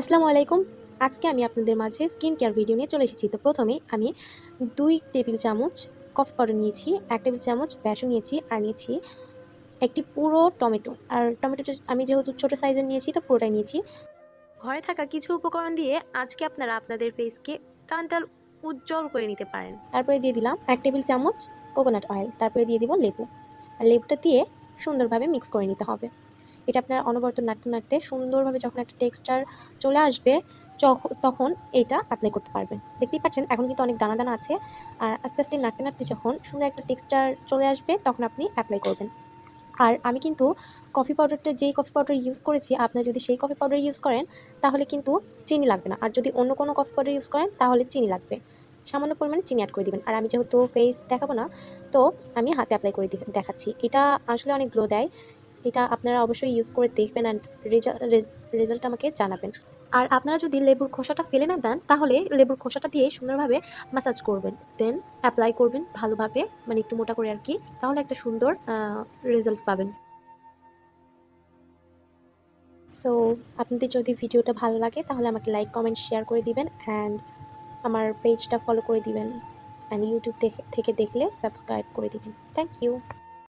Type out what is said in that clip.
আসসালামু আলাইকুম। আজকে আমি আপনাদের মাঝে স্কিন কেয়ার ভিডিও নিয়ে চলে এসেছি। তো প্রথমেই আমি ২ টেবিল চামচ কফি পাউডার নিয়েছি, ১ টেবিল চামচ বেসন নিয়েছি, আর নিয়েছি একটি পুরো টমেটো। আর টমেটোটা আমি যেহেতু ছোট সাইজের নিয়েছি তো পুরোটাই নিয়েছি। ঘরে থাকা কিছু উপকরণ দিয়ে আজকে আপনারা আপনাদের ফেসকে টানটান উজ্জ্বল করে নিতে পারেন। তারপরে দিয়ে দিলাম ১ টেবিল চামচ কোকোনাট অয়েল, তারপরে দিয়ে দিব লেবু। আর লেবুটা দিয়ে সুন্দরভাবে মিক্স করে নিতে হবে। এটা আপনার অনবরত নাড়তে নাড়তে সুন্দরভাবে যখন একটা টেক্সচার চলে আসবে তখন এটা অ্যাপ্লাই করতে পারবেন। দেখতেই পাচ্ছেন এখন কিন্তু অনেক দানা দানা আছে। আর আস্তে আস্তে নাড়তে নাড়তে যখন সুন্দর একটা টেক্সচার চলে আসবে তখন আপনি অ্যাপ্লাই করবেন। আর আমি কিন্তু কফি পাউডারটা যেই কফি পাউডার ইউজ করেছি, আপনারা যদি সেই কফি পাউডার ইউজ করেন তাহলে কিন্তু চিনি লাগবে না। আর যদি অন্য কোনো কফি পাউডার ইউজ করেন তাহলে চিনি লাগবে। সামান্য পরিমাণে চিনি এড করে দিবেন। আর আমি যেহেতু ফেস দেখাবো না, তো আমি হাতে এপ্লাই করে দেখাচ্ছি। এটা আসলে অনেক গ্লো দেয়। এটা আপনারা অবশ্যই ইউজ করে দেখবেন অ্যান্ড রেজাল্ট আমাকে জানাবেন। আর আপনারা যদি লেবুর খোসাটা ফেলে না দেন তাহলে লেবুর খোসাটা দিয়ে সুন্দরভাবে ম্যাসাজ করবেন, দেন অ্যাপ্লাই করবেন ভালোভাবে, মানে একটু মোটা করে আর কি। তাহলে একটা সুন্দর রেজাল্ট পাবেন। সো আপনাদের যদি ভিডিওটা ভালো লাগে তাহলে আমাকে লাইক কমেন্ট শেয়ার করে দিবেন অ্যান্ড আমার পেজটা ফলো করে দিবেন, অ্যান্ড ইউটিউব থেকে দেখলে সাবস্ক্রাইব করে দিবেন। Thank you.